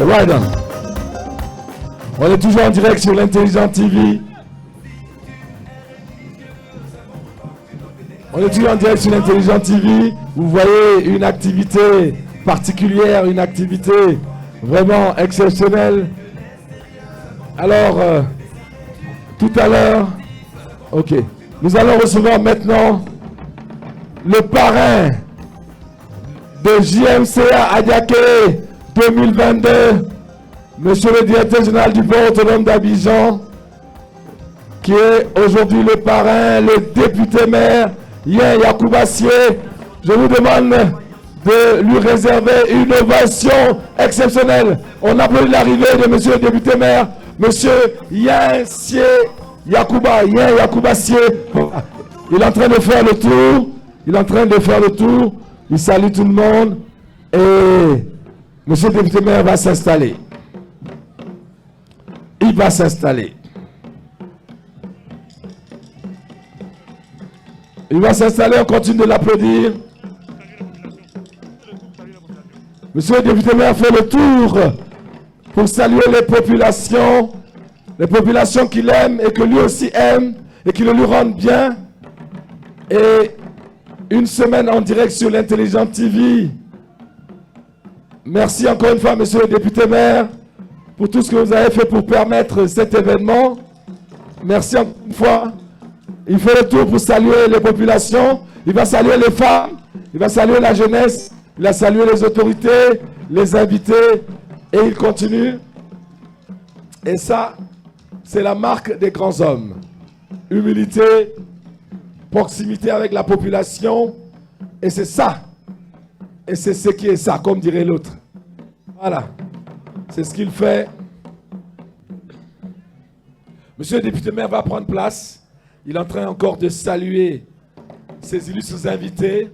Right on. On est toujours en direct sur l'Intelligent TV. On est toujours en direct sur l'Intelligent TV. Vous voyez une activité particulière, une activité vraiment exceptionnelle. Alors, tout à l'heure, ok, nous allons recevoir maintenant le parrain de JMCA Adiaké 2022, monsieur le directeur général du port autonome d'Abidjan, qui est aujourd'hui le parrain, le député maire, Yen Yacouba Sié. Je vous demande de lui réserver une ovation exceptionnelle. On applaudit l'arrivée de monsieur le député maire, monsieur Yen Yacouba Sié. Il est en train de faire le tour. Il salue tout le monde. Et monsieur le député maire va s'installer. Il va s'installer. On continue de l'applaudir. Monsieur le député maire fait le tour pour saluer les populations qu'il aime et que lui aussi aime et qui le lui rendent bien. Et une semaine en direct sur l'Intelligent TV. Merci encore une fois, monsieur le député maire, pour tout ce que vous avez fait pour permettre cet événement. Merci encore une fois. Il fait le tour pour saluer les populations. Il va saluer les femmes. Il va saluer la jeunesse. Il va saluer les autorités, les invités. Et il continue. Et ça, c'est la marque des grands hommes. Humilité, proximité avec la population. Et c'est ça. Et c'est ce qui est ça, comme dirait l'autre. Voilà. C'est ce qu'il fait. Monsieur le député maire va prendre place. Il est en train encore de saluer ses illustres invités,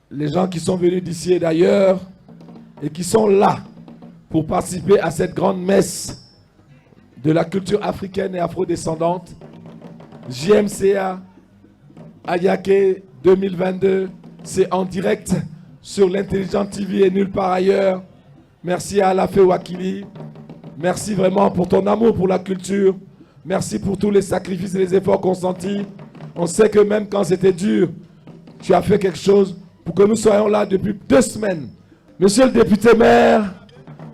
les gens qui sont venus d'ici et d'ailleurs et qui sont là pour participer à cette grande messe de la culture africaine et afrodescendante. JMCA Adiaké 2022, c'est en direct sur l'Intelligent TV et nulle part ailleurs. Merci à Alafé Wakili. Merci vraiment pour ton amour pour la culture. Merci pour tous les sacrifices et les efforts consentis. On sait que même quand c'était dur, tu as fait quelque chose pour que nous soyons là depuis 2 semaines. Monsieur le député maire,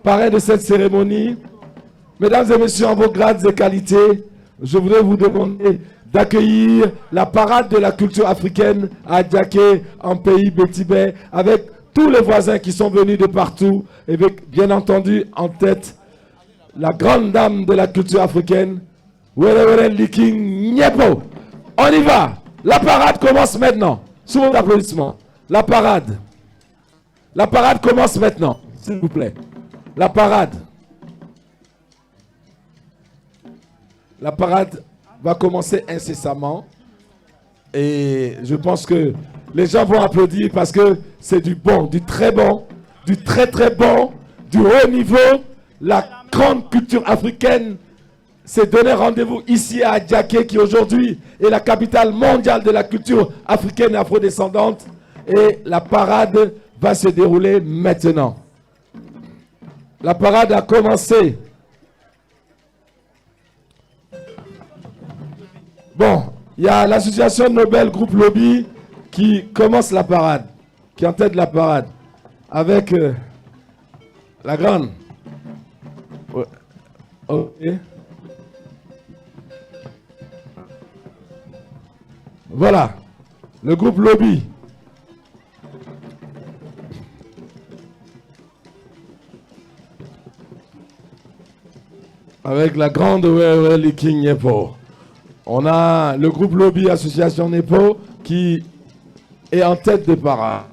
parrain de cette cérémonie, mesdames et messieurs, en vos grades et qualités, je voudrais vous demander d'accueillir la parade de la culture africaine à Adiaké, en pays Bétibé, avec tous les voisins qui sont venus de partout, et avec, bien entendu, en tête, la grande dame de la culture africaine, Were Liking Nyepo. On y va. La parade commence maintenant. Sous vos applaudissements. La parade. La parade commence maintenant. S'il vous plaît. La parade. La parade va commencer incessamment. Et je pense que les gens vont applaudir parce que c'est du bon, du très bon, du très très bon, du haut niveau. La grande culture africaine s'est donné rendez-vous ici à Adiaké, qui aujourd'hui est la capitale mondiale de la culture africaine et afrodescendante. Et la parade va se dérouler maintenant. La parade a commencé. Bon, il y a l'association Nobel Group Lobby qui commence la parade, qui est en tête de la parade, avec la grande. Ok. Voilà, le groupe Lobby. Avec la grande Liking Nepo. On a le groupe Lobby Association Nepo qui est en tête de parade.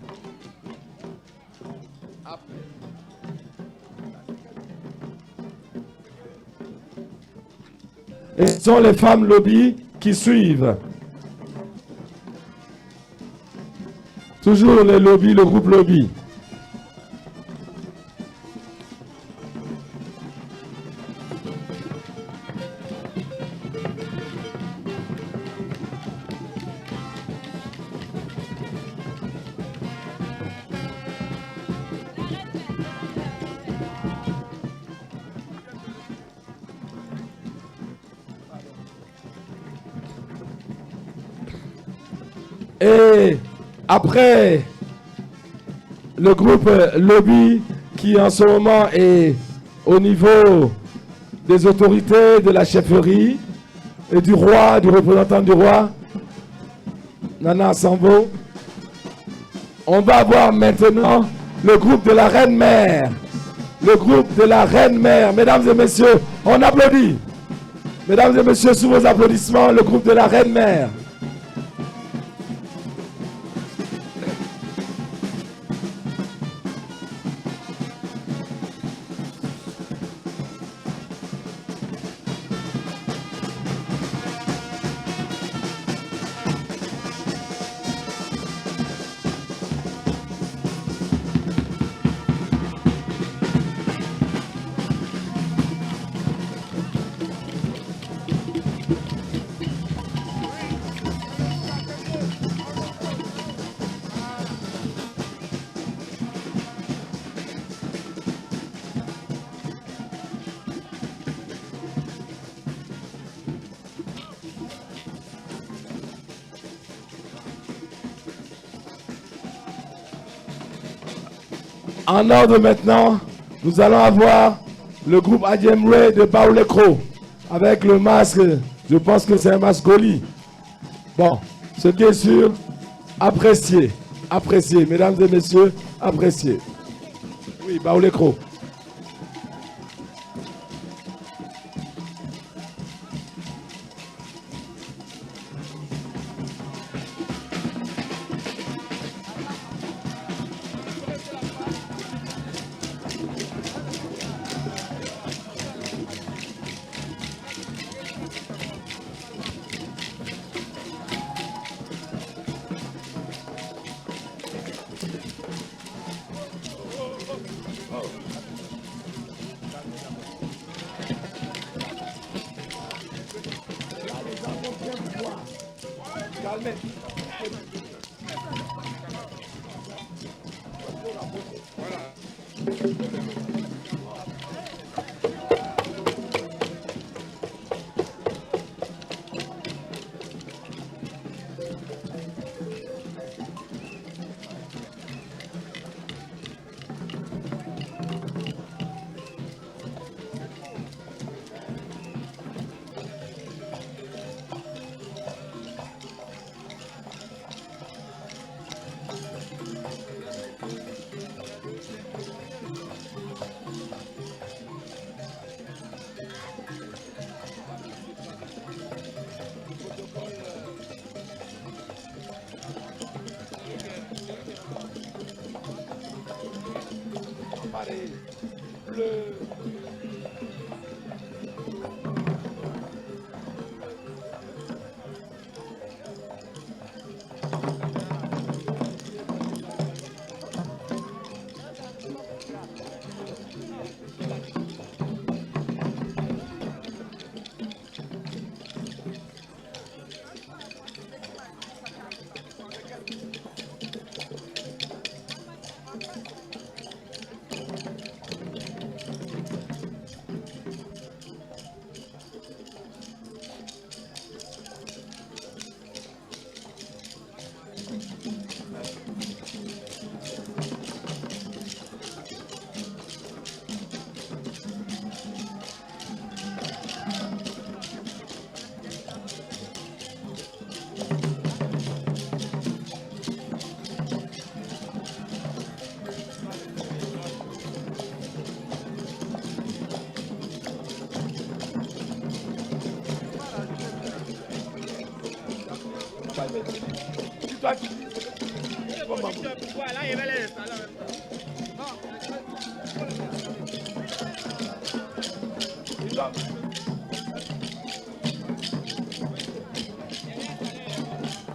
Et ce sont les femmes Lobby qui suivent. Toujours les lobbies, le groupe Lobby. Et après, le groupe Lobby, qui en ce moment est au niveau des autorités de la chefferie et du roi, du représentant du roi, Nana Sambo. On va voir maintenant le groupe de la Reine-Mère. Le groupe de la Reine-Mère. Mesdames et messieurs, on applaudit. Mesdames et messieurs, sous vos applaudissements, le groupe de la Reine-Mère. En ordre maintenant, nous allons avoir le groupe Adjemre de Baoulekro avec le masque, je pense que c'est un masque Goli. Bon, ce qui est sûr, appréciez, appréciez, mesdames et messieurs, appréciez. Oui, Baoulekro.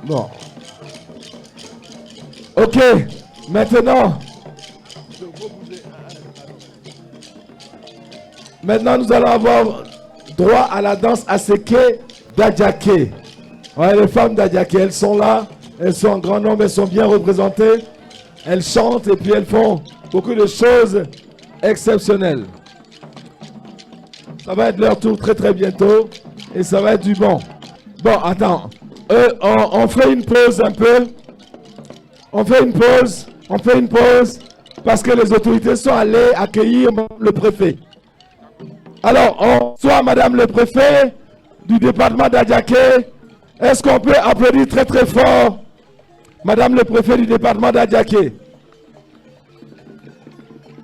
Bon. Ok, maintenant nous allons avoir droit à la danse Aseke d'Adjaké. Ouais, les femmes d'Adjaké, elles sont là, elles sont en grand nombre, elles sont bien représentées. Elles chantent et puis elles font beaucoup de choses exceptionnelles. Ça va être leur tour très très bientôt et ça va être du bon. Bon, attends, on fait une pause un peu. On fait une pause parce que les autorités sont allées accueillir le préfet. Alors, on reçoit Madame le préfet du département d'Adiaké. Est-ce qu'on peut applaudir très très fort Madame le préfet du département d'Adiaké?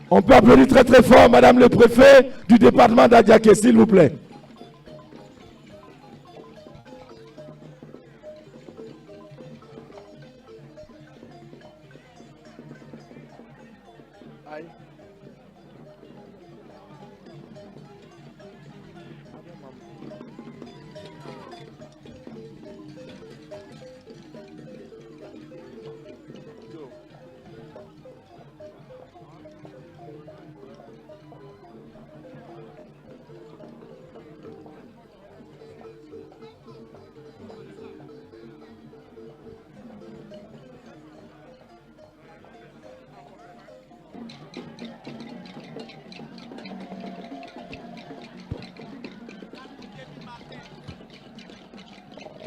On peut applaudir très très fort Madame le préfet du département d'Adiaké, s'il vous plaît.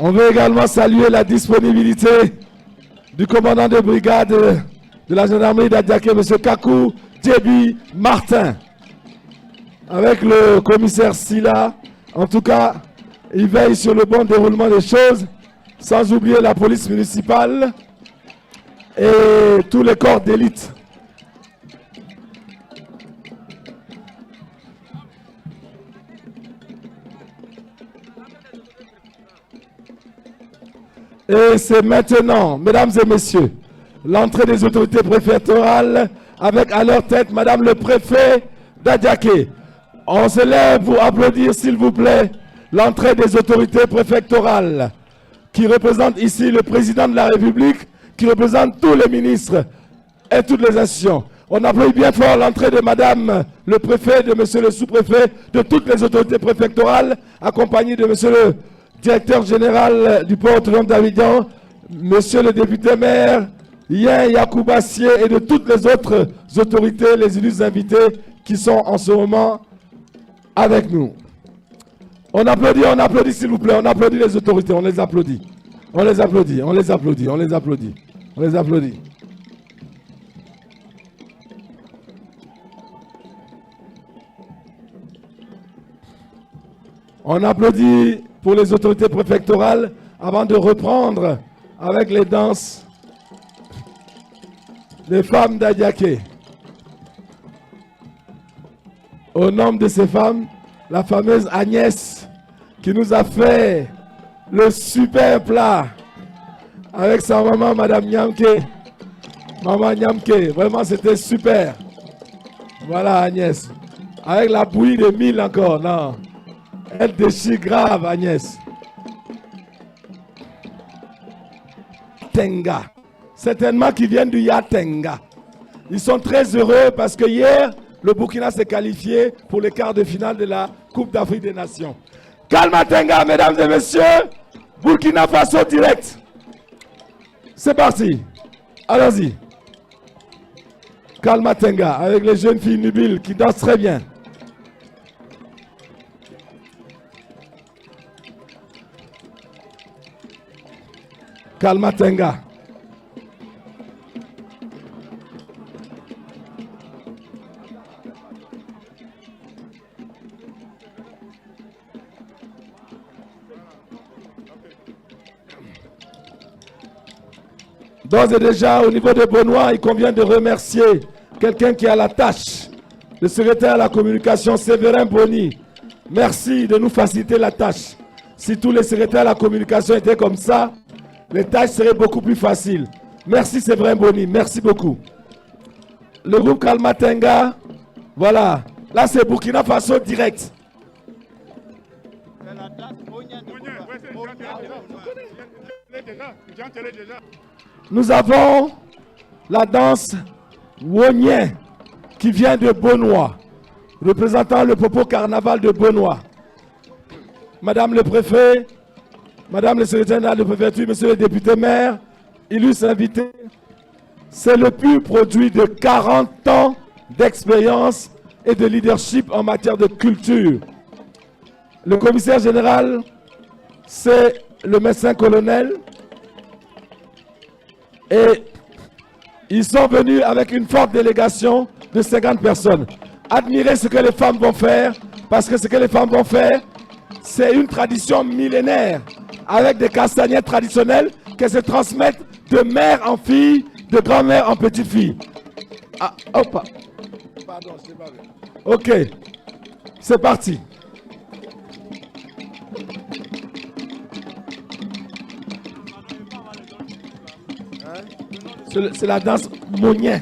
On veut également saluer la disponibilité du commandant de brigade de la gendarmerie d'Adiaké, M. Kakou Djebi Martin, avec le commissaire Silla. En tout cas, il veille sur le bon déroulement des choses, sans oublier la police municipale et tous les corps d'élite. Et c'est maintenant, mesdames et messieurs, l'entrée des autorités préfectorales avec à leur tête Madame le préfet d'Adiaké. On se lève pour applaudir, s'il vous plaît, l'entrée des autorités préfectorales qui représentent ici le président de la République, qui représente tous les ministres et toutes les institutions. On applaudit bien fort l'entrée de Madame le préfet, de Monsieur le sous-préfet, de toutes les autorités préfectorales, accompagnées de Monsieur le directeur général du port autonome d'Abidjan, Monsieur le député maire, Yen Yakoubassier et de toutes les autres autorités, les élus invités qui sont en ce moment avec nous. On applaudit s'il vous plaît, on applaudit les autorités, on les applaudit. On les applaudit, on les applaudit, on les applaudit, on les applaudit. On applaudit pour les autorités préfectorales avant de reprendre avec les danses des femmes d'Adiaké. Au nom de ces femmes, la fameuse Agnès qui nous a fait le super plat avec sa maman, Madame Nyamke. Maman Nyamke, vraiment c'était super. Voilà Agnès. Avec la bouillie de mille encore, non. Elle déchire grave, Agnès. Tenga. Certainement qu'ils viennent du Yatenga. Ils sont très heureux parce que hier, le Burkina s'est qualifié pour les quarts de finale de la Coupe d'Afrique des Nations. Kalma Tenga, mesdames et messieurs. Burkina Faso direct. C'est parti. Allons-y. Kalma Tenga avec les jeunes filles nubiles qui dansent très bien. Kalma Tenga. D'ores et déjà, au niveau de Benoît, il convient de remercier quelqu'un qui a la tâche, le secrétaire à la communication, Séverin Boni. Merci de nous faciliter la tâche. Si tous les secrétaires à la communication étaient comme ça, les tâches seraient beaucoup plus faciles. Merci Séverin Boni, merci beaucoup. Le groupe Kalma Tenga, voilà. Là c'est Burkina Faso direct. Nous avons la danse Wonien qui vient de Benoît, représentant le Popo Carnaval de Benoît. Madame le préfet, Madame le secrétaire général de préfecture, Monsieur le député maire, illustres invités, c'est le pur produit de 40 ans d'expérience et de leadership en matière de culture. Le commissaire général, c'est le médecin colonel et Ils sont venus avec une forte délégation de 50 personnes. Admirez ce que les femmes vont faire, parce que ce que les femmes vont faire, c'est une tradition millénaire, avec des castagnettes traditionnelles qui se transmettent de mère en fille, de grand-mère en petite-fille. Ah, hop. Pardon, je sais pas. Ok, c'est parti. C'est la danse monien.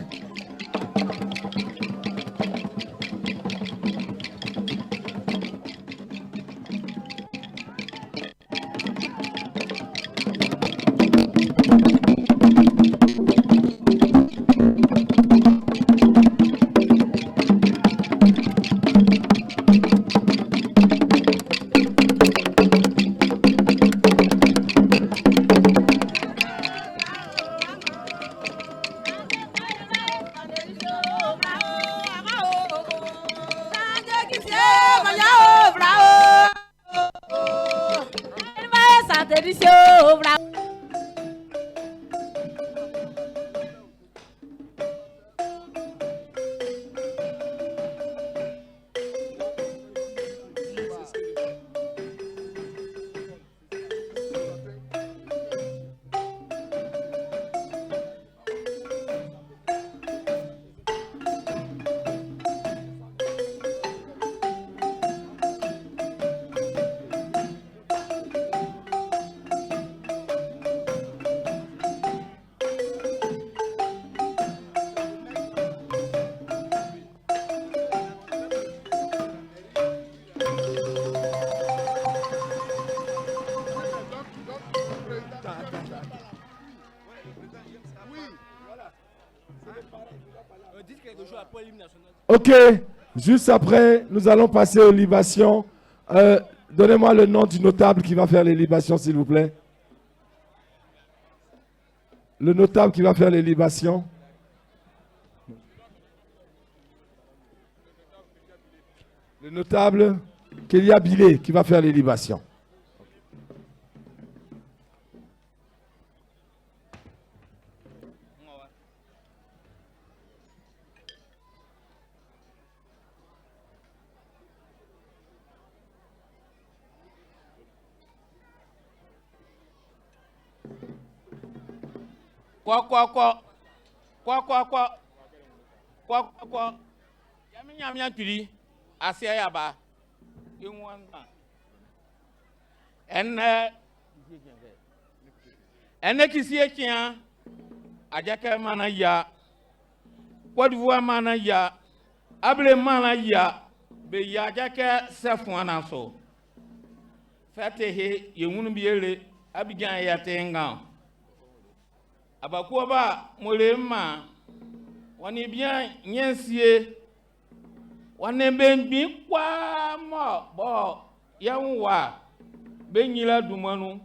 Ok, juste après, nous allons passer aux libations. Donnez-moi le nom du notable qui va faire les libations, s'il vous plaît. Le notable qui va faire les libations. Le notable Kélia Bilé qui va faire les libations. Quoi. Yami tuli asia yaba. Enne kisi ekia ajake mana ya. Côte d'Ivoire mana ya. Able mana ya. Be ya ajake sefwana so. Fete he yewunu biele abigan ya tenga. Abakuaba molema wani bien nyensie wane benbi kwa mo bo yanwa benyila dumanu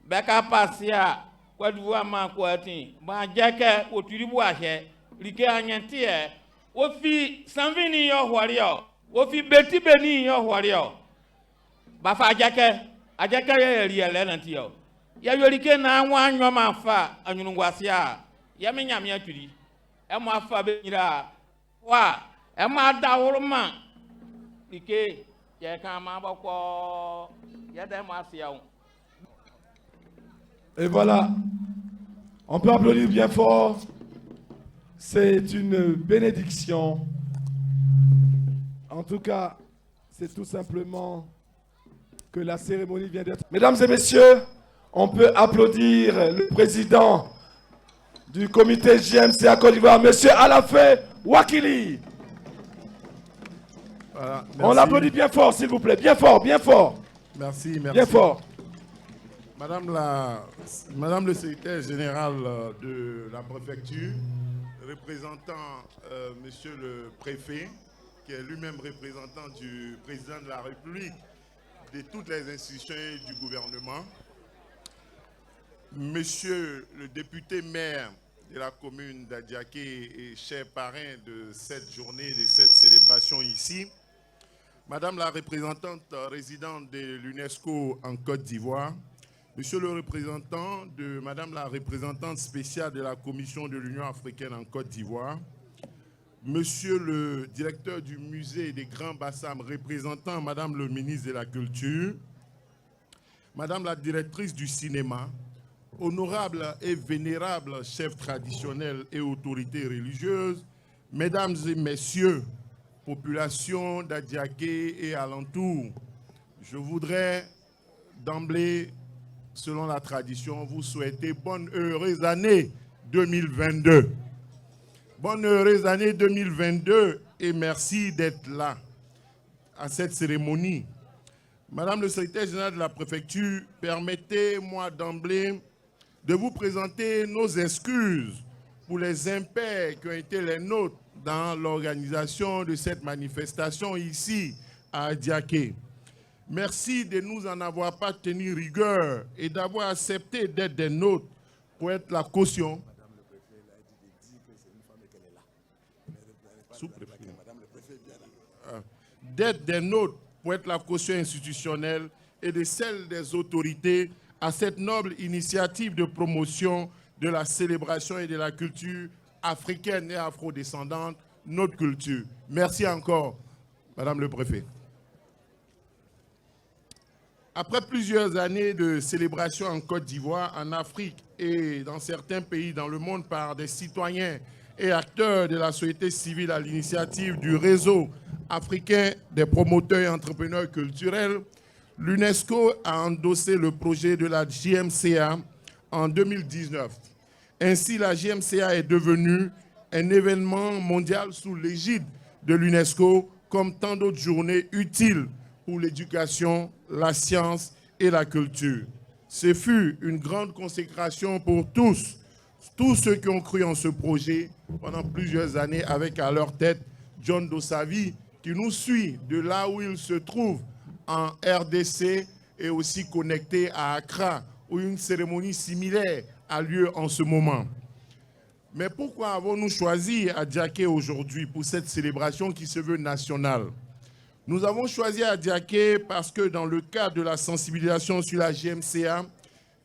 beka pasia kwa duwa ma kwati ba jake oturibu ahe like anyentie wo fi sanvini yo hwario wo fi beti beni yo hwario ba fa jake ajake ye riele nantio ya yorike na nwa anyo ma fa anyunungwasia ya menyame aturi e mo afa benyira wa e ma dawuruma like ye kan ma boko ya da mo asia. Et voilà, on peut applaudir bien fort. C'est une bénédiction. En tout cas, c'est tout simplement que la cérémonie vient d'être. Mesdames et messieurs, on peut applaudir le président du comité JMC à Côte d'Ivoire, M. Alafé Wakili. Voilà, on l'applaudit bien fort, s'il vous plaît. Bien fort, bien fort. Merci. Bien fort. Madame le secrétaire général de la préfecture, représentant monsieur le préfet, qui est lui-même représentant du président de la République, de toutes les institutions du gouvernement, monsieur le député maire de la commune d'Adiaké et cher parrain de cette journée, de cette célébration ici, madame la représentante résidente de l'UNESCO en Côte d'Ivoire, Monsieur le représentant de Madame la représentante spéciale de la Commission de l'Union africaine en Côte d'Ivoire, Monsieur le directeur du musée des Grands Bassams, représentant Madame le ministre de la Culture, Madame la directrice du cinéma, honorables et vénérables chefs traditionnels et autorités religieuses, Mesdames et Messieurs, population d'Adiaké et alentours, je voudrais d'emblée, selon la tradition, vous souhaiter bonne heureuse année 2022. Bonne heureuse année 2022 et merci d'être là à cette cérémonie. Madame le secrétaire général de la préfecture, permettez-moi d'emblée de vous présenter nos excuses pour les impairs qui ont été les nôtres dans l'organisation de cette manifestation ici à Adiaké. Merci de nous en avoir pas tenu rigueur et d'avoir accepté d'être des nôtres pour être la caution. D'être des nôtres pour être la caution institutionnelle et de celle des autorités à cette noble initiative de promotion de la célébration et de la culture africaine et afrodescendante, notre culture. Merci encore, Madame le Préfet. Après plusieurs années de célébration en Côte d'Ivoire, en Afrique et dans certains pays dans le monde par des citoyens et acteurs de la société civile à l'initiative du réseau africain des promoteurs et entrepreneurs culturels, l'UNESCO a endossé le projet de la JMCA en 2019. Ainsi, la JMCA est devenue un événement mondial sous l'égide de l'UNESCO, comme tant d'autres journées utiles pour l'éducation, la science et la culture. Ce fut une grande consécration pour tous ceux qui ont cru en ce projet pendant plusieurs années, avec à leur tête John Dossavi, qui nous suit de là où il se trouve en RDC et aussi connecté à Accra, où une cérémonie similaire a lieu en ce moment. Mais pourquoi avons-nous choisi Adiaké aujourd'hui pour cette célébration qui se veut nationale? Nous avons choisi Adiaké parce que dans le cadre de la sensibilisation sur la JMCA,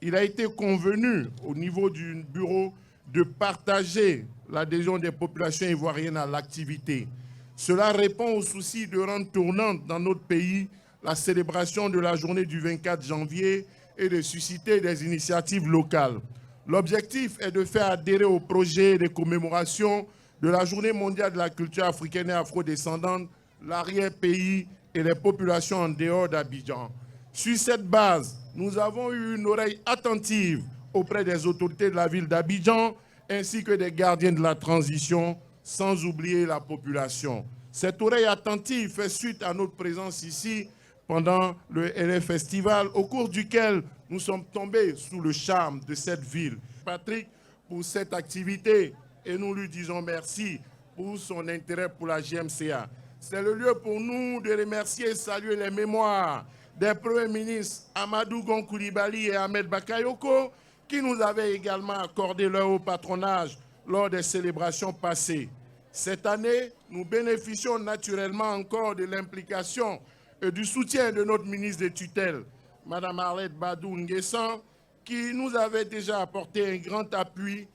il a été convenu au niveau du bureau de partager l'adhésion des populations ivoiriennes à l'activité. Cela répond au souci de rendre tournante dans notre pays la célébration de la journée du 24 janvier et de susciter des initiatives locales. L'objectif est de faire adhérer au projet de commémoration de la Journée mondiale de la culture africaine et afrodescendante l'arrière-pays et les populations en dehors d'Abidjan. Sur cette base, nous avons eu une oreille attentive auprès des autorités de la ville d'Abidjan ainsi que des gardiens de la transition, sans oublier la population. Cette oreille attentive fait suite à notre présence ici pendant le LF Festival, au cours duquel nous sommes tombés sous le charme de cette ville. Patrick, pour cette activité, et nous lui disons merci pour son intérêt pour la JMCA. C'est le lieu pour nous de remercier et saluer les mémoires des premiers ministres Amadou Gon Coulibaly et Ahmed Bakayoko, qui nous avaient également accordé leur haut patronage lors des célébrations passées. Cette année, nous bénéficions naturellement encore de l'implication et du soutien de notre ministre de tutelle, Mme Arlette Badou Nguessan, qui nous avait déjà apporté un grand appui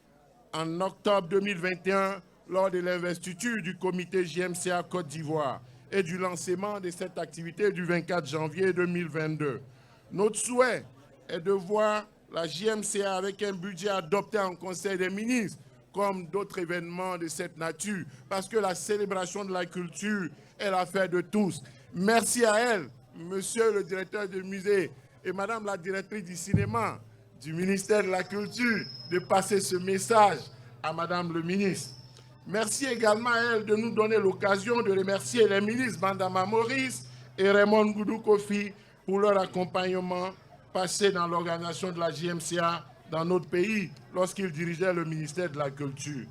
en octobre 2021 lors de l'investiture du comité JMCA Côte d'Ivoire et du lancement de cette activité du 24 janvier 2022. Notre souhait est de voir la JMCA avec un budget adopté en Conseil des ministres, comme d'autres événements de cette nature, parce que la célébration de la culture est l'affaire de tous. Merci à elle, monsieur le directeur du musée et madame la directrice du cinéma du ministère de la Culture, de passer ce message à madame le ministre. Merci également à elle de nous donner l'occasion de remercier les ministres Bandama Maurice et Raymond Goudou Kofi pour leur accompagnement passé dans l'organisation de la JMCA dans notre pays lorsqu'ils dirigeaient le ministère de la Culture.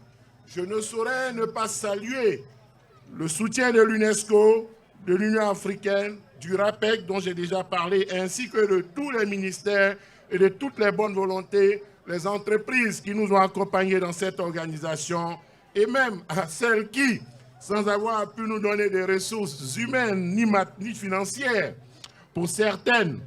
Je ne saurais ne pas saluer le soutien de l'UNESCO, de l'Union africaine, du RAPEC dont j'ai déjà parlé, ainsi que de tous les ministères et de toutes les bonnes volontés, les entreprises qui nous ont accompagnés dans cette organisation, et même à celles qui, sans avoir pu nous donner des ressources humaines ni financières, pour certaines,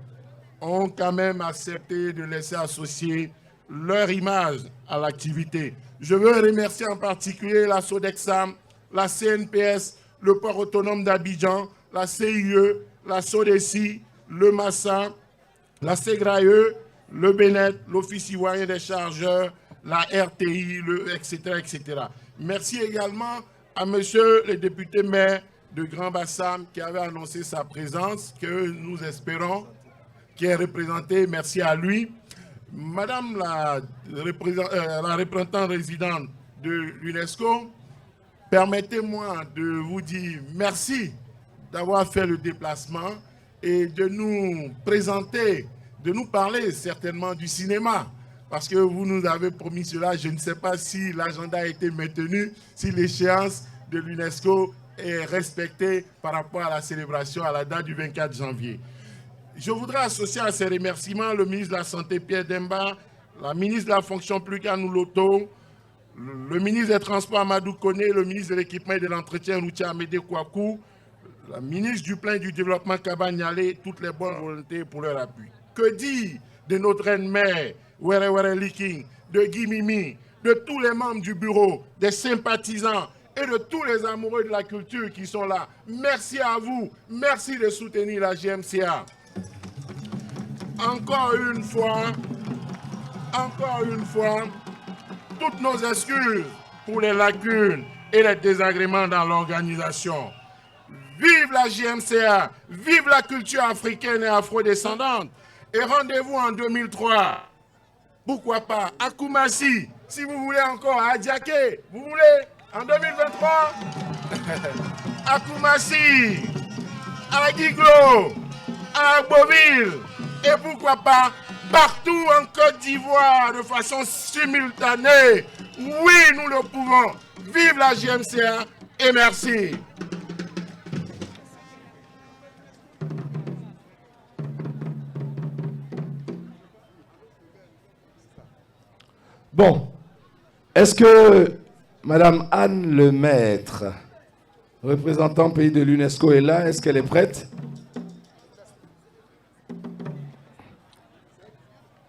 ont quand même accepté de laisser associer leur image à l'activité. Je veux remercier en particulier la Sodexam, la CNPS, le port autonome d'Abidjan, la CIE, la SODECI, le Massa, la SEGRAE, le BENET, l'Office ivoirien des chargeurs, la RTI, etc., etc. Merci également à monsieur le député maire de Grand Bassam qui avait annoncé sa présence, que nous espérons, qui est représenté. Merci à lui. Madame la représentante résidente de l'UNESCO, permettez-moi de vous dire merci d'avoir fait le déplacement et de nous présenter, de nous parler certainement du cinéma. Parce que vous nous avez promis cela, je ne sais pas si l'agenda a été maintenu, si l'échéance de l'UNESCO est respectée par rapport à la célébration à la date du 24 janvier. Je voudrais associer à ces remerciements le ministre de la Santé Pierre Demba, la ministre de la Fonction publique Annou Loto, le ministre des Transports Amadou Koné, le ministre de l'Équipement et de l'Entretien Routier Amédée Kouakou, la ministre du Plan et du Développement Kaba Nialé, toutes les bonnes volontés pour leur appui. Que dire de notre reine-mère, Were Were Liking, de Guy Mimi, de tous les membres du bureau, des sympathisants et de tous les amoureux de la culture qui sont là. Merci à vous, merci de soutenir la GMCA. Encore une fois, toutes nos excuses pour les lacunes et les désagréments dans l'organisation. Vive la GMCA, vive la culture africaine et afrodescendante. Et rendez-vous en 2003. Pourquoi pas à Koumassi, si vous voulez encore à Adiaké, vous voulez en 2023 à Koumassi, à Guiglo, à Agboville, et pourquoi pas partout en Côte d'Ivoire de façon simultanée. Oui, nous le pouvons. Vive la GMCA et merci. Bon, est-ce que Madame Anne Lemaître, représentant pays de l'UNESCO, est là? Est-ce qu'elle est prête?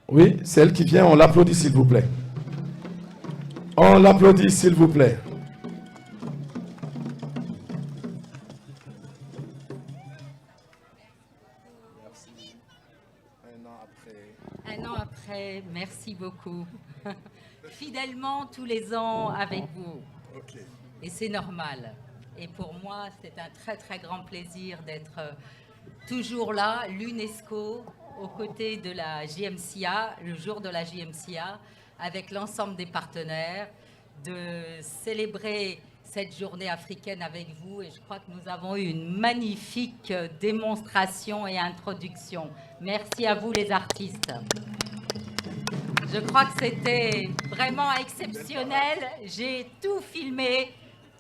Oui, c'est elle qui vient. On l'applaudit, s'il vous plaît. On l'applaudit, s'il vous plaît. Un an après, merci beaucoup. Fidèlement tous les ans avec vous. Okay. Et c'est normal. Et pour moi, c'est un très très grand plaisir d'être toujours là, l'UNESCO, aux côtés de la GMCA, le jour de la GMCA, avec l'ensemble des partenaires, de célébrer cette journée africaine avec vous. Et je crois que nous avons eu une magnifique démonstration et introduction. Merci à vous les artistes. Je crois que c'était vraiment exceptionnel. J'ai tout filmé,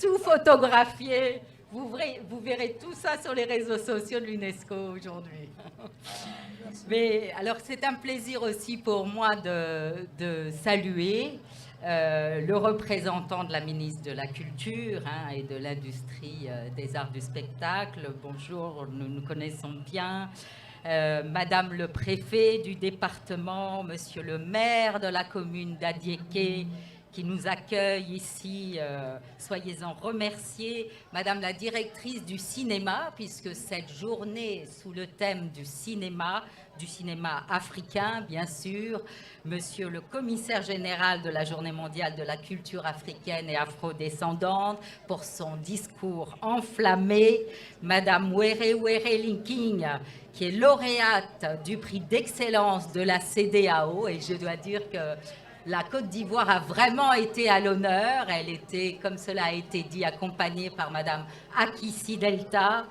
tout photographié. Vous verrez tout ça sur les réseaux sociaux de l'UNESCO aujourd'hui. Mais alors, c'est un plaisir aussi pour moi de saluer le représentant de la ministre de la Culture et de l'Industrie des Arts du Spectacle. Bonjour, nous nous connaissons bien. Madame le préfet du département, monsieur le maire de la commune d'Adiéké, qui nous accueille ici, soyez-en remerciés. Madame la directrice du cinéma, puisque cette journée sous le thème du cinéma africain, bien sûr. Monsieur le commissaire général de la Journée mondiale de la culture africaine et afrodescendante, pour son discours enflammé. Madame Were Were Linking, qui est lauréate du prix d'excellence de la CEDEAO, et je dois dire que la Côte d'Ivoire a vraiment été à l'honneur. Elle était, comme cela a été dit, accompagnée par Madame Akissi Delta.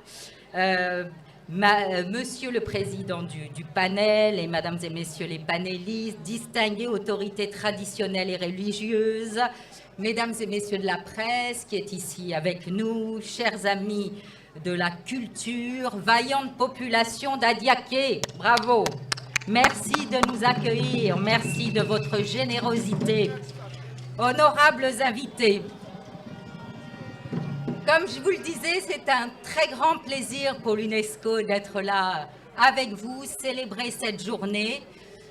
Monsieur le président du panel et Mesdames et Messieurs les panélistes, distinguées autorités traditionnelles et religieuses, Mesdames et Messieurs de la presse qui est ici avec nous, chers amis de la culture, vaillante population d'Adiaké, bravo! Merci de nous accueillir, merci de votre générosité. Honorables invités, comme je vous le disais, c'est un très grand plaisir pour l'UNESCO d'être là avec vous, célébrer cette journée.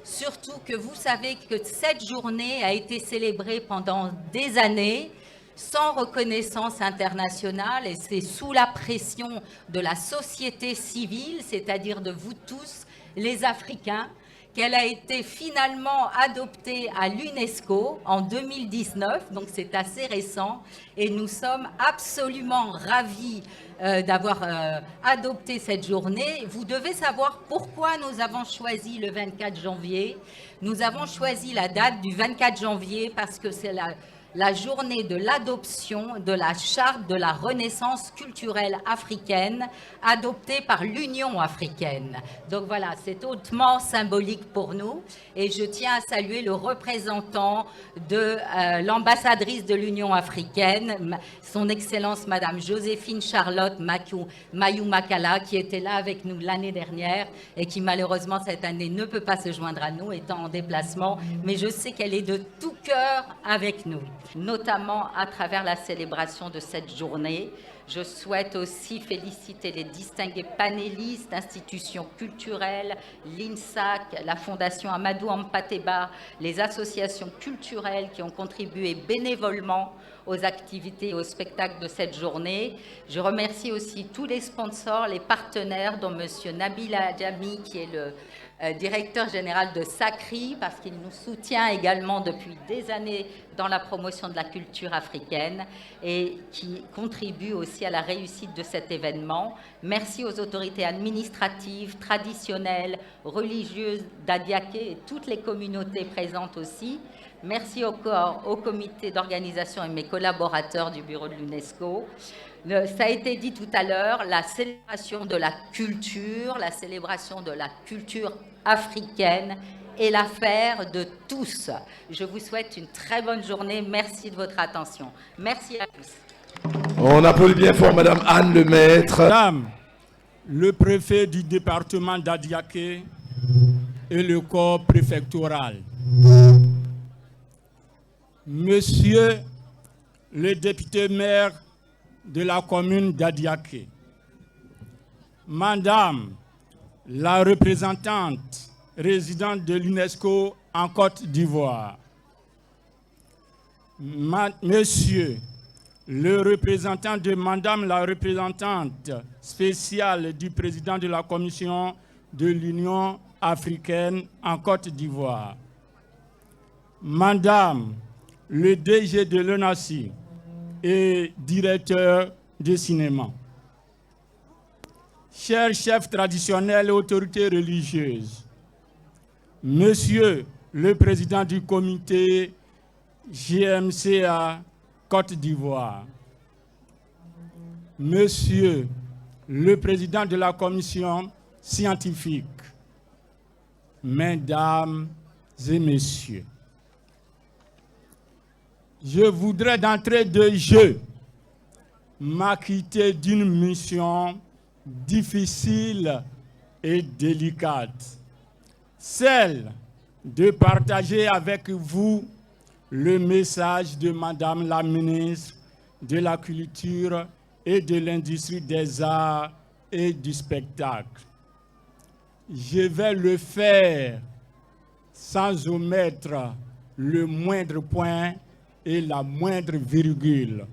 Surtout que vous savez que cette journée a été célébrée pendant des années sans reconnaissance internationale et c'est sous la pression de la société civile, c'est-à-dire de vous tous, les Africains, qu'elle a été finalement adoptée à l'UNESCO en 2019, donc c'est assez récent, et nous sommes absolument ravis d'avoir adopté cette journée. Vous devez savoir pourquoi nous avons choisi le 24 janvier. Nous avons choisi la date du 24 janvier parce que c'est la journée de l'adoption de la charte de la renaissance culturelle africaine adoptée par l'Union africaine. Donc voilà, c'est hautement symbolique pour nous et je tiens à saluer le représentant de l'ambassadrice de l'Union africaine, son Excellence Madame Joséphine Charlotte Mayou Makala, qui était là avec nous l'année dernière et qui malheureusement cette année ne peut pas se joindre à nous étant en déplacement, mais je sais qu'elle est de tout cœur avec nous, notamment à travers la célébration de cette journée. Je souhaite aussi féliciter les distingués panélistes, institutions culturelles, l'INSAC, la Fondation Amadou Hampâté-Bâ, les associations culturelles qui ont contribué bénévolement aux activités et aux spectacles de cette journée. Je remercie aussi tous les sponsors, les partenaires, dont M. Nabil Adjami, qui est le directeur général de SACRI, parce qu'il nous soutient également depuis des années dans la promotion de la culture africaine et qui contribue aussi à la réussite de cet événement. Merci aux autorités administratives, traditionnelles, religieuses d'Adiaké et toutes les communautés présentes aussi. Merci au comité d'organisation et mes collaborateurs du bureau de l'UNESCO. Ça a été dit tout à l'heure, la célébration de la culture africaine est l'affaire de tous. Je vous souhaite une très bonne journée. Merci de votre attention. Merci à tous. On applaudit bien fort Madame Anne Lemaître. Madame, le préfet du département d'Adiaké et le corps préfectoral. Monsieur le député maire de la commune d'Adiaké. Madame la représentante résidente de l'UNESCO en Côte d'Ivoire. Monsieur le représentant de Madame la représentante spéciale du président de la Commission de l'Union africaine en Côte d'Ivoire. Madame le DG de l'ONACI et directeur de cinéma. Chers chefs traditionnels et autorités religieuses, Monsieur le président du comité GMCA Côte d'Ivoire, Monsieur le président de la commission scientifique, Mesdames et Messieurs, je voudrais d'entrée de jeu m'acquitter d'une mission difficile et délicate, celle de partager avec vous le message de Madame la ministre de la Culture et de l'Industrie des Arts et du Spectacle. Je vais le faire sans omettre le moindre point et la moindre virgule,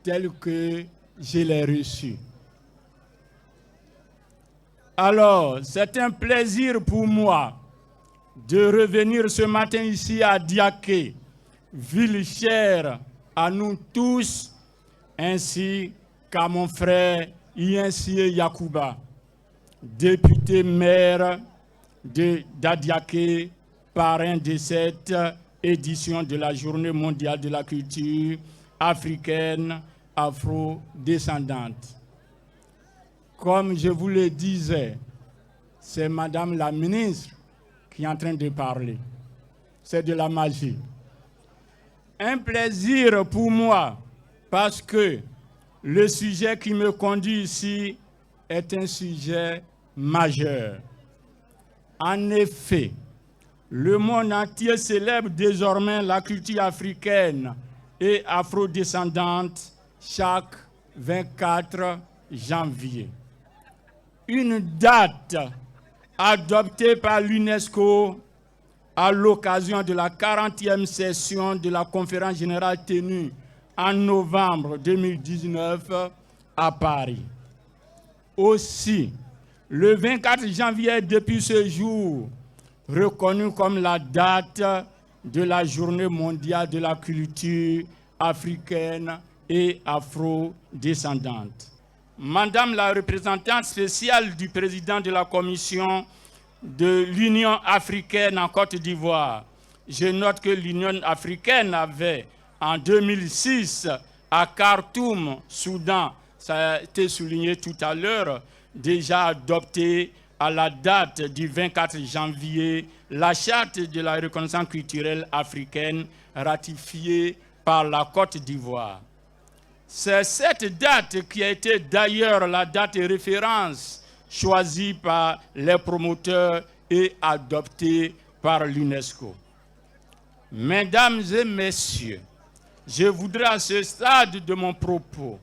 tel que je l'ai reçu. Alors, c'est un plaisir pour moi de revenir ce matin ici à Diaké, ville chère à nous tous, ainsi qu'à mon frère Yensie Yakouba, député maire d'Adiaké, parrain de cette édition de la Journée mondiale de la culture africaine afro-descendante. Comme je vous le disais, c'est Madame la ministre qui est en train de parler. C'est de la magie. Un plaisir pour moi parce que le sujet qui me conduit ici est un sujet majeur. En effet, le monde entier célèbre désormais la culture africaine et afrodescendante chaque 24 janvier. une date adoptée par l'UNESCO à l'occasion de la 40e session de la conférence générale tenue en novembre 2019 à Paris. Aussi, le 24 janvier est depuis ce jour reconnu comme la date de la Journée mondiale de la culture africaine et afro-descendante. Madame la représentante spéciale du président de la Commission de l'Union africaine en Côte d'Ivoire, je note que l'Union africaine avait en 2006 à Khartoum, Soudan, ça a été souligné tout à l'heure, déjà adopté à la date du 24 janvier la charte de la reconnaissance culturelle africaine ratifiée par la Côte d'Ivoire. C'est cette date qui a été d'ailleurs la date de référence choisie par les promoteurs et adoptée par l'UNESCO. Mesdames et messieurs, je voudrais à ce stade de mon propos,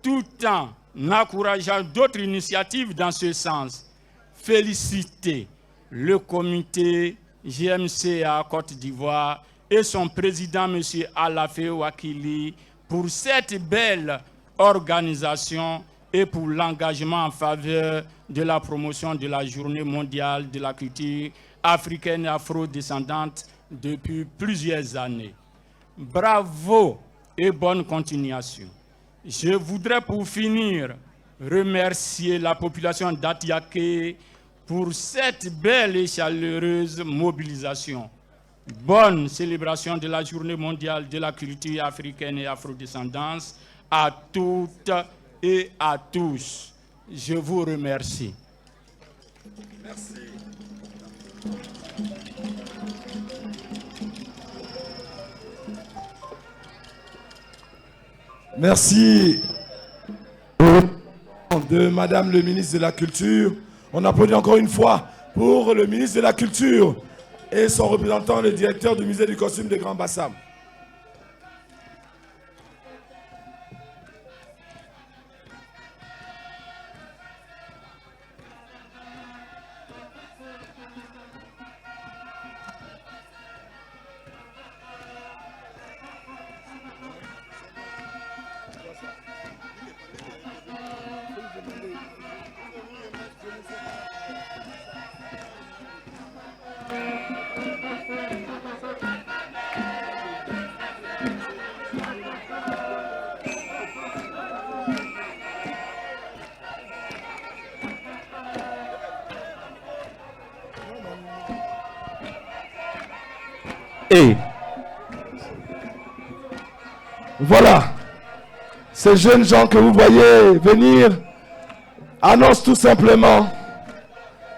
tout en encourageant d'autres initiatives dans ce sens, féliciter le comité GMCA Côte d'Ivoire et son président, M. Alafé Wakili, pour cette belle organisation et pour l'engagement en faveur de la promotion de la Journée mondiale de la culture africaine et afro-descendante depuis plusieurs années. Bravo et bonne continuation. Je voudrais pour finir remercier la population d'Atiaké pour cette belle et chaleureuse mobilisation. Bonne célébration de la Journée mondiale de la culture africaine et afrodescendance à toutes et à tous. Je vous remercie. Merci. Merci de Madame le ministre de la Culture. On applaudit encore une fois pour le ministre de la Culture et son représentant, le directeur du musée du costume de Grand Bassam. Et voilà, ces jeunes gens que vous voyez venir annoncent tout simplement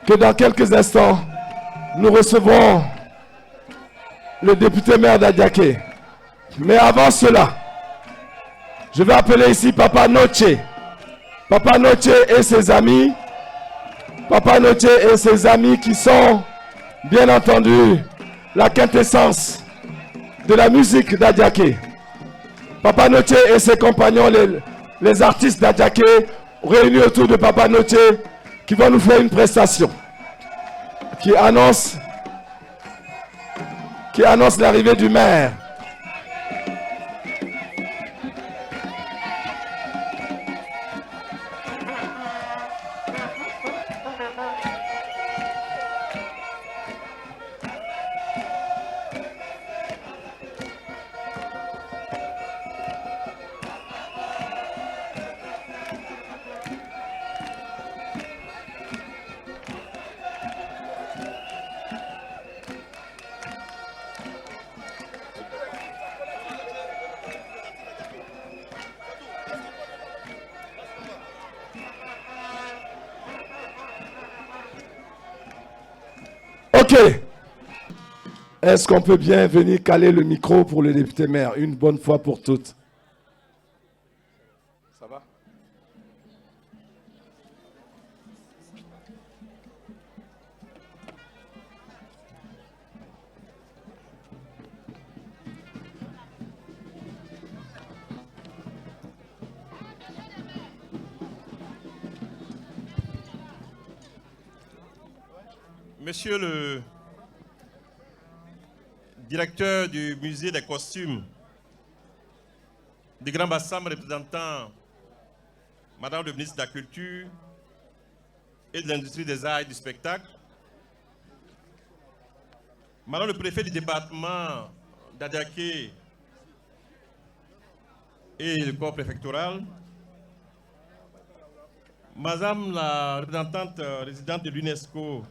que dans quelques instants, nous recevrons le député maire d'Adiaké. Mais avant cela, je vais appeler ici Papa Noche. Papa Noche et ses amis. Papa Noche et ses amis qui sont, bien entendu, la quintessence de la musique d'Adiaké. Papa Noche et ses compagnons, les artistes d'Adiaké, réunis autour de Papa Noche, qui vont nous faire une prestation qui annonce l'arrivée du maire. Ok. Est-ce qu'on peut bien venir caler le micro pour le député maire une bonne fois pour toutes? Ça va? Monsieur le directeur du musée des costumes du Grand Bassam, représentant Madame le ministre de la Culture et de l'Industrie des Arts et du Spectacle, Madame le préfet du département d'Adiaké et le corps préfectoral, Madame la représentante résidente de l'UNESCO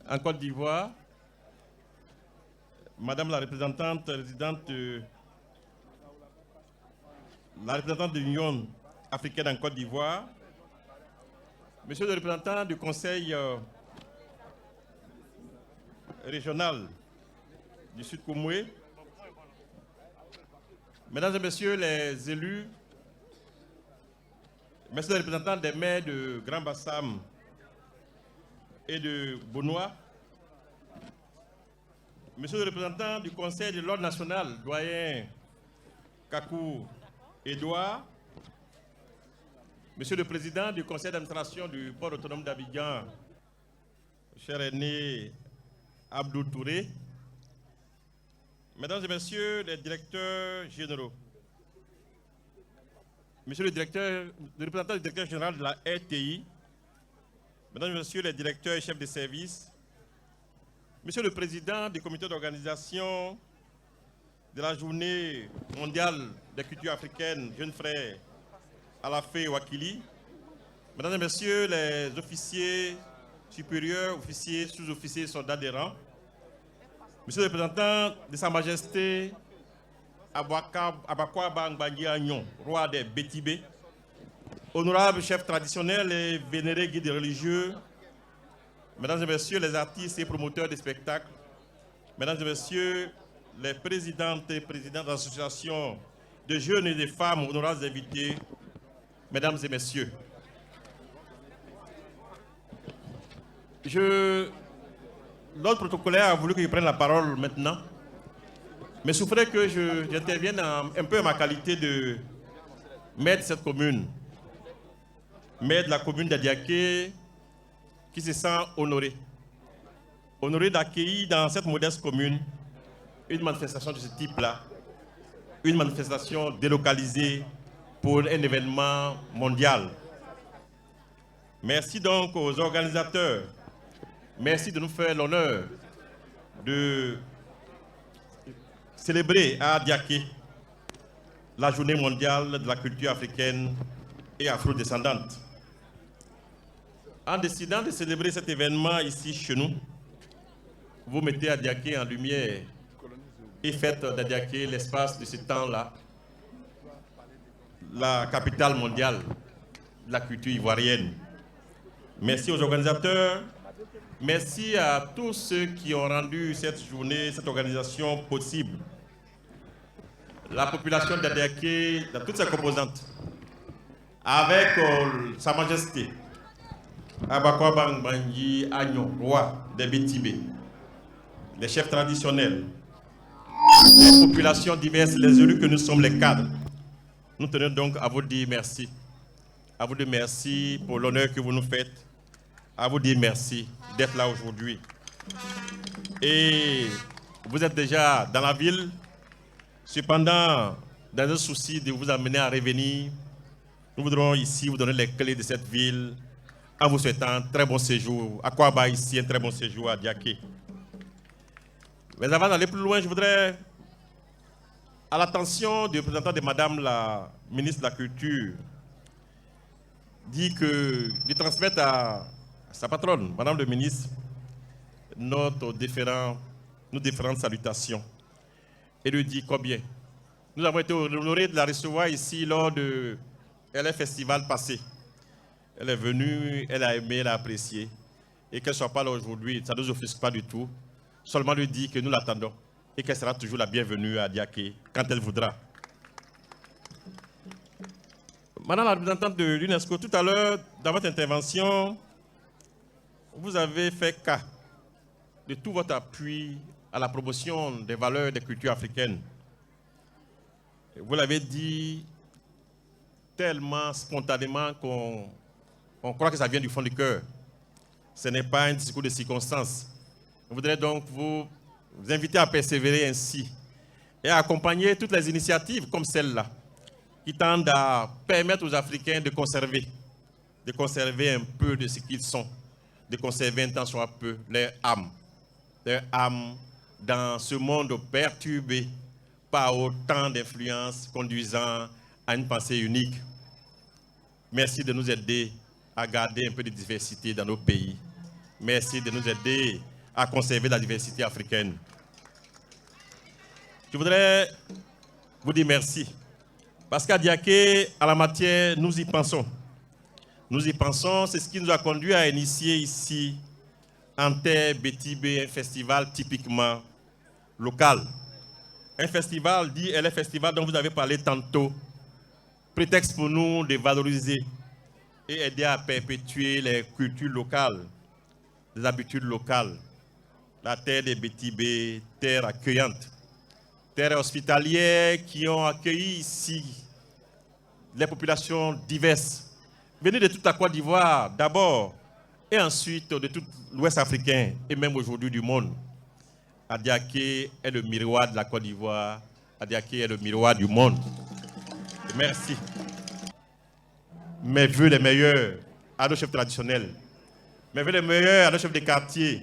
en Côte d'Ivoire, Madame la représentante résidente de l'Union africaine en Côte d'Ivoire, Monsieur le représentant du Conseil régional du Sud Koumoué, Mesdames et Messieurs les élus, Messieurs les représentants des maires de Grand Bassam et de Bonois, Monsieur le représentant du Conseil de l'Ordre national, doyen Kakou Edouard, Monsieur le président du Conseil d'administration du port autonome d'Abidjan, cher aîné Abdou Touré, Mesdames et Messieurs les directeurs généraux, Monsieur le représentant du directeur général de la RTI, Mesdames et Messieurs les directeurs et chefs de service, Monsieur le président du comité d'organisation de la journée mondiale des cultures africaines, jeunes frères Alafé Wakili, Mesdames et Messieurs les officiers supérieurs, officiers, sous-officiers, soldats des rangs, Monsieur le représentant de Sa Majesté Abakwa Bangbangi Agnon, roi des Bétibé, honorable chef traditionnel et vénéré guide religieux, Mesdames et Messieurs les artistes et promoteurs des spectacles, Mesdames et Messieurs les présidentes et présidents d'associations de jeunes et de femmes, honorables invités, Mesdames et Messieurs. L'ordre protocolaire a voulu que je prenne la parole maintenant, mais souffrait que j'intervienne un peu à ma qualité de maire de cette commune, maire de la commune d'Adiaké, qui se sent honoré d'accueillir dans cette modeste commune une manifestation de ce type-là, une manifestation délocalisée pour un événement mondial. Merci donc aux organisateurs. Merci de nous faire l'honneur de célébrer à Adiaké la journée mondiale de la culture africaine et afro-descendante. En décidant de célébrer cet événement ici chez nous, vous mettez Adiaké en lumière et faites d'Adiaké l'espace de ce temps-là la capitale mondiale de la culture ivoirienne. Merci aux organisateurs, merci à tous ceux qui ont rendu cette journée, cette organisation possible. La population d'Adiaké, dans toutes ses composantes, avec Sa Majesté Abakwa Bangbangi Agnon, roi des Bétibé, les chefs traditionnels, les populations diverses, les élus que nous sommes, les cadres. Nous tenons donc à vous dire merci. À vous dire merci pour l'honneur que vous nous faites. À vous dire merci d'être là aujourd'hui. Et vous êtes déjà dans la ville. Cependant, dans un souci de vous amener à revenir, nous voudrons ici vous donner les clés de cette ville en vous souhaitant un très bon séjour. À Kouaba ici, un très bon séjour à Adiaké. Mais avant d'aller plus loin, je voudrais, à l'attention du représentant de Madame la ministre de la Culture, de transmettre à sa patronne, Madame le ministre, nos différentes salutations et lui dire combien nous avons été honorés de la recevoir ici lors de LF Festival passé. Elle est venue, elle a aimé, elle a apprécié. Et qu'elle ne soit pas là aujourd'hui, ça ne nous offusque pas du tout. Seulement lui dire que nous l'attendons et qu'elle sera toujours la bienvenue à Adiaké quand elle voudra. Madame la représentante de l'UNESCO, tout à l'heure, dans votre intervention, vous avez fait cas de tout votre appui à la promotion des valeurs des cultures africaines. Vous l'avez dit tellement spontanément qu'on croit que ça vient du fond du cœur. Ce n'est pas un discours de circonstance. Je voudrais donc vous inviter à persévérer ainsi et à accompagner toutes les initiatives comme celle-là qui tendent à permettre aux Africains de conserver un peu de ce qu'ils sont, de conserver un tant soit peu leur âme dans ce monde perturbé par autant d'influences conduisant à une pensée unique. Merci de nous aider à garder un peu de diversité dans nos pays. Merci de nous aider à conserver la diversité africaine. Je voudrais vous dire merci. Parce qu'à Diaké, à la matière, nous y pensons. Nous y pensons, c'est ce qui nous a conduit à initier ici, en terre Bétibé, un festival typiquement local. Un festival dit, et le festival dont vous avez parlé tantôt, prétexte pour nous de valoriser et aider à perpétuer les cultures locales, les habitudes locales. La terre des Bétibé, terre accueillante, terre hospitalière qui ont accueilli ici les populations diverses, venues de toute la Côte d'Ivoire d'abord, et ensuite de tout l'Ouest africain, et même aujourd'hui du monde. Adiaké est le miroir de la Côte d'Ivoire, Adiaké est le miroir du monde. Et merci. Mes vœux les meilleurs à nos chefs traditionnels, mes vœux les meilleurs à nos chefs de quartier,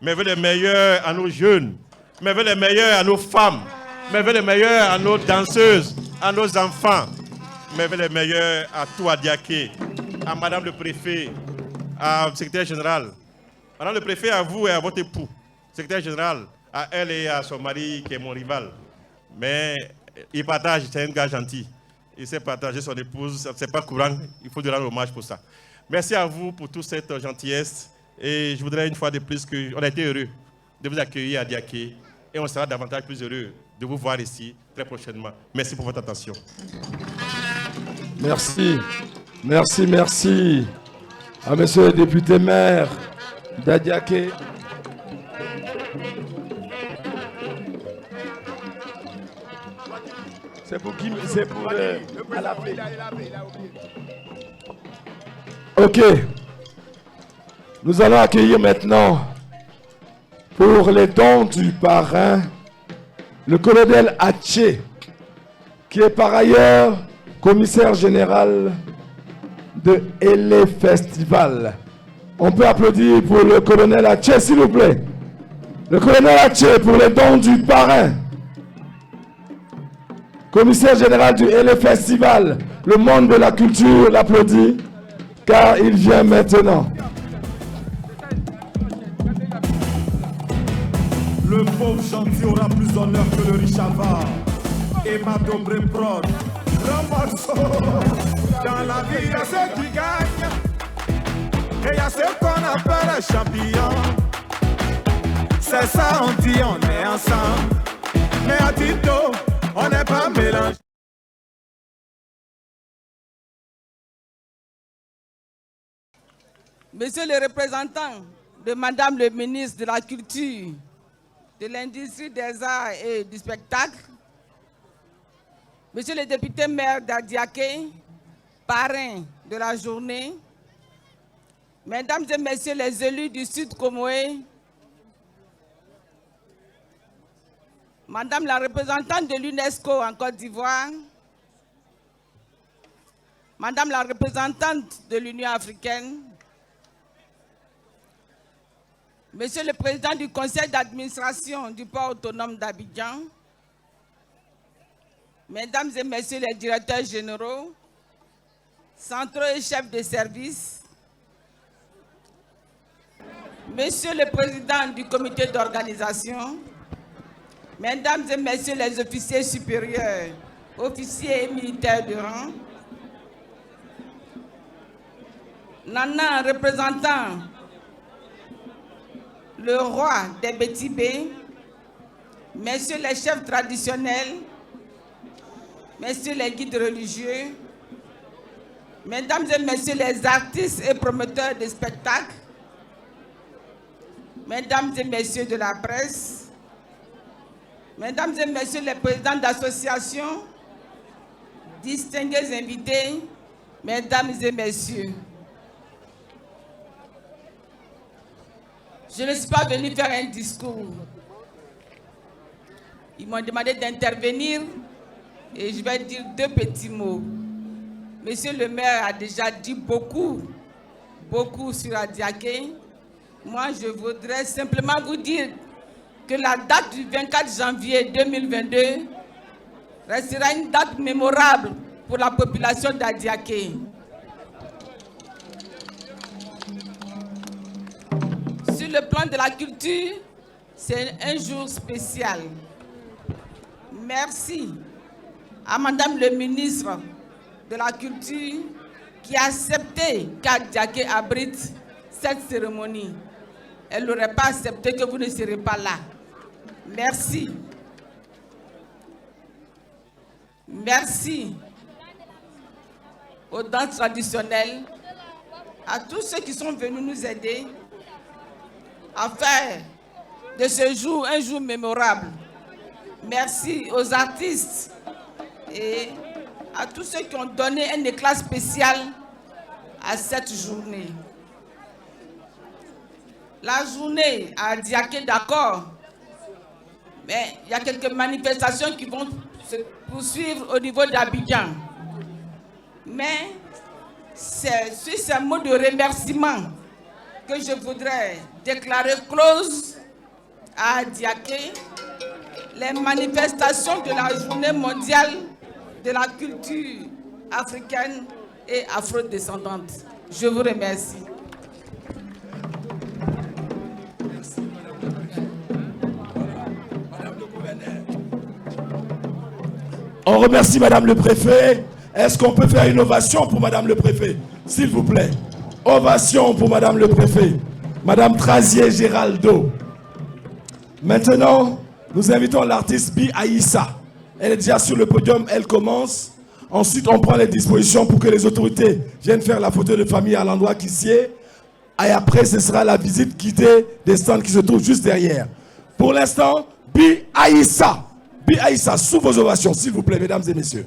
mes vœux les meilleurs à nos jeunes, mes vœux les meilleurs à nos femmes, mes vœux les meilleurs à nos danseuses, à nos enfants, mes vœux les meilleurs à tout Adiaké, à Madame le Préfet, à secrétaire général. Madame le Préfet, à vous et à votre époux, secrétaire général, à elle et à son mari qui est mon rival. Mais il partage, c'est un gars gentil. Il sait partager son épouse, c'est pas courant, il faut lui rendre hommage pour ça. Merci à vous pour toute cette gentillesse. Et je voudrais une fois de plus qu'on a été heureux de vous accueillir à Diaké. Et on sera davantage plus heureux de vous voir ici très prochainement. Merci pour votre attention. Merci. Merci, merci à monsieur le député maire d'Adiaké. C'est pour qui? C'est pour à la paix. Ok. Nous allons accueillir maintenant, pour les dons du parrain, le colonel Hatché, qui est par ailleurs commissaire général de Elé Festival. On peut applaudir pour le colonel Hatché, s'il vous plaît. Le colonel Hatché pour les dons du parrain. Commissaire général du Elé Festival. Le monde de la culture l'applaudit, car il vient maintenant. Le pauvre gentil aura plus d'honneur que le riche avare. Et ma Dobré prod, le morceau. Dans la vie, il y a ceux qui gagnent. Et il y a ceux qu'on appelle les champions. C'est ça, on dit, on est ensemble. Mais à Tito, on n'est pas mélangés. Monsieur le représentant de Madame le ministre de la Culture, de l'Industrie des Arts et du Spectacle, Monsieur le député maire d'Adiaké, parrain de la journée, Mesdames et Messieurs les élus du Sud Comoé, Madame la représentante de l'UNESCO en Côte d'Ivoire, Madame la représentante de l'Union africaine, Monsieur le Président du Conseil d'administration du port autonome d'Abidjan, Mesdames et Messieurs les directeurs généraux, centraux et chefs de service, Monsieur le Président du comité d'organisation, Mesdames et Messieurs les officiers supérieurs, officiers et militaires de rang, Nana représentant le roi des Bétibé, Messieurs les chefs traditionnels, Messieurs les guides religieux, Mesdames et Messieurs les artistes et promoteurs de spectacles, Mesdames et Messieurs de la presse, Mesdames et Messieurs les présidents d'associations, distingués invités, Mesdames et Messieurs. Je ne suis pas venu faire un discours. Ils m'ont demandé d'intervenir et je vais dire 2 petits mots. Monsieur le maire a déjà dit beaucoup sur Adiaké. Moi, je voudrais simplement vous dire que la date du 24 janvier 2022 restera une date mémorable pour la population d'Adiaké. Sur le plan de la culture, c'est un jour spécial. Merci à Madame le ministre de la Culture qui a accepté qu'Adiaké abrite cette cérémonie. Elle n'aurait pas accepté que vous ne serez pas là. Merci. Merci aux danses traditionnelles, à tous ceux qui sont venus nous aider à faire de ce jour un jour mémorable. Merci aux artistes et à tous ceux qui ont donné un éclat spécial à cette journée. La journée à Adiaké, d'accord, mais il y a quelques manifestations qui vont se poursuivre au niveau d'Abidjan. Mais c'est sur ces mots de remerciement que je voudrais déclarer close à Adiaké les manifestations de la Journée mondiale de la culture africaine et afro-descendante. Je vous remercie. On remercie Madame le Préfet. Est-ce qu'on peut faire une ovation pour Madame le Préfet? S'il vous plaît. Ovation pour Madame le Préfet. Madame Trazier Géraldo. Maintenant, nous invitons l'artiste Bi Aïssa. Elle est déjà sur le podium, elle commence. Ensuite, on prend les dispositions pour que les autorités viennent faire la photo de famille à l'endroit qui s'y est. Et après, ce sera la visite guidée des stands qui se trouvent juste derrière. Pour l'instant, Bi Aïssa. Bi Aïssa, sous vos ovations, s'il vous plaît, mesdames et messieurs.